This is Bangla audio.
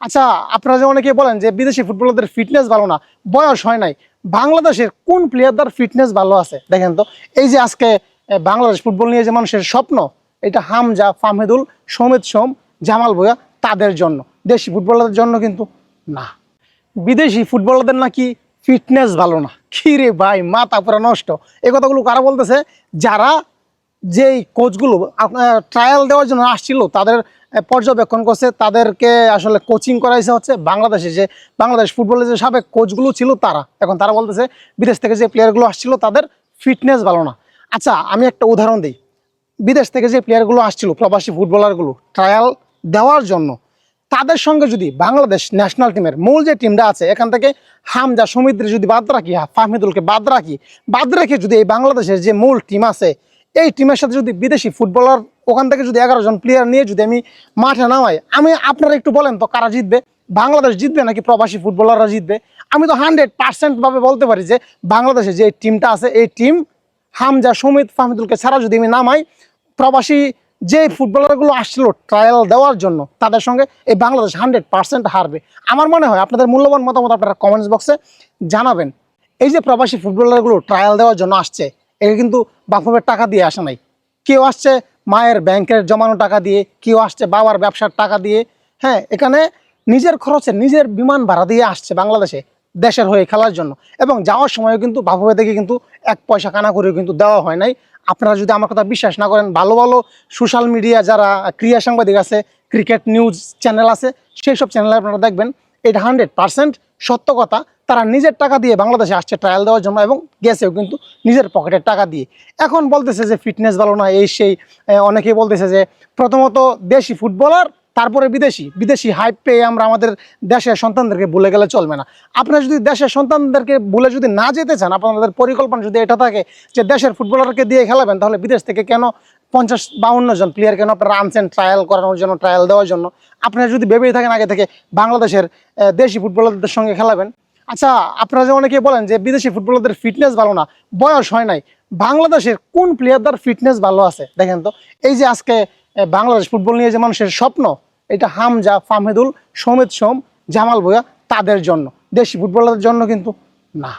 আচ্ছা, আপনারা যে অনেকে বলেন যে বিদেশি ফুটবলারদের ফিটনেস ভালো না, বয়স হয় নাই। বাংলাদেশের কোন প্লেয়ারদের ফিটনেস ভালো আছে দেখেন তো। এই যে আজকে বাংলাদেশ ফুটবল নিয়ে যে মানুষের স্বপ্ন, এটা হামজা, ফাহমিদুল, সৌমিত সোম, জামাল ভুঁইয়া তাদের জন্য, দেশি ফুটবলারদের জন্য কিন্তু না। বিদেশি ফুটবলারদের নাকি ফিটনেস ভালো না। কি রে ভাই, মাথা পুরা নষ্ট। এই কথাগুলো কারা বলতেছে? যারা যেই কোচগুলো আপনার ট্রায়াল দেওয়ার জন্য আসছিল, তাদের পর্যবেক্ষণ করছে, তাদেরকে আসলে কোচিং করাইছে হচ্ছে বাংলাদেশে যে বাংলাদেশ ফুটবলের যে সাবেক কোচগুলো ছিল তারা। এখন তারা বলতেছে বিদেশ থেকে যে প্লেয়ারগুলো আসছিল তাদের ফিটনেস ভালো না। আচ্ছা, আমি একটা উদাহরণ দিই। বিদেশ থেকে যে প্লেয়ারগুলো আসছিল, প্রবাসী ফুটবলারগুলো ট্রায়াল দেওয়ার জন্য, তাদের সঙ্গে যদি বাংলাদেশ ন্যাশনাল টিমের মূল যে টিমটা আছে, এখান থেকে হামজা, সমিদ্রে যদি বাদ রাখি, ফাহমিদুলকে বাদ রেখে যদি এই বাংলাদেশের যে মূল টিম আছে, এই টিমের সাথে যদি বিদেশি ফুটবলার ওখান থেকে যদি 11 জন প্লেয়ার নিয়ে যদি আমি মাঠে নামাই, আপনারা একটু বলেন তো কারা জিতবে? বাংলাদেশ জিতবে নাকি প্রবাসী ফুটবলাররা জিতবে? আমি তো 100% ভাবে বলতে পারি যে বাংলাদেশে যে টিমটা আছে, এই টিম হামজা, সমিত, ফাহমিদুলকে ছাড়া যদি আমি নামাই, প্রবাসী যে ফুটবলারগুলো আসছিল ট্রায়াল দেওয়ার জন্য, তাদের সঙ্গে এই বাংলাদেশ 100% হারবে। আমার মনে হয় আপনাদের মূল্যবান মতামত আপনারা কমেন্টস বক্সে জানাবেন। এই যে প্রবাসী ফুটবলারগুলো ট্রায়াল দেওয়ার জন্য আসছে, একে কিন্তু বাফুফের টাকা দিয়ে আসে নাই। কেউ আসছে মায়ের ব্যাংকের জমানো টাকা দিয়ে, কেউ আসছে বাবার ব্যবসার টাকা দিয়ে। হ্যাঁ, এখানে নিজের খরচে, নিজের বিমান ভাড়া দিয়ে আসছে বাংলাদেশে দেশের হয়ে খেলার জন্য। এবং যাওয়ার সময়ও কিন্তু বাফুফে থেকে কিন্তু 1 পয়সা কানা করেও কিন্তু দেওয়া হয় নাই। আপনারা যদি আমার কথা বিশ্বাস না করেন, ভালো ভালো সোশ্যাল মিডিয়া যারা ক্রীড়া সাংবাদিক আছে, ক্রিকেট নিউজ চ্যানেল আছে, সেই সব চ্যানেলে আপনারা দেখবেন এটা 100% সত্য কথা। তারা নিজের টাকা দিয়ে বাংলাদেশে আসছে ট্রায়াল দেওয়ার জন্য, এবং গেছেও কিন্তু নিজের পকেটের টাকা দিয়ে। এখন বলতেছে যে ফিটনেস ভালো না, এই সেই। অনেকেই বলতেছে যে প্রথমত দেশি ফুটবলার, তারপরে বিদেশি হাইপ পেয়ে আমরা আমাদের দেশের সন্তানদেরকে ভুলে গেলে চলবে না। আপনারা যদি দেশের সন্তানদেরকে ভুলে যদি না যেতে চান, আপনাদের পরিকল্পনা যদি এটা থাকে যে দেশের ফুটবলারকে দিয়ে খেলাবেন, তাহলে বিদেশ থেকে কেন 50-52 জন প্লেয়ার কেন আপনারা আনছেন ট্রায়াল করানোর জন্য, ট্রায়াল দেওয়ার জন্য? আপনারা যদি ভেবেই থাকেন আগে থেকে বাংলাদেশের দেশি ফুটবলারদের সঙ্গে খেলাবেন। আচ্ছা, আপনারা যে অনেকেই বলেন যে বিদেশি ফুটবলারদের ফিটনেস ভালো না, বয়স হয় নাই। বাংলাদেশের কোন প্লেয়ারদের ফিটনেস ভালো আছে দেখেন তো। এই যে আজকে বাংলাদেশ ফুটবল নিয়ে যে মানুষের স্বপ্ন, এটা হামজা, ফাহমিদুল, সৌমিত সোম, জামাল ভুঁইয়া তাদের জন্য, দেশি ফুটবলারদের জন্য কিন্তু না।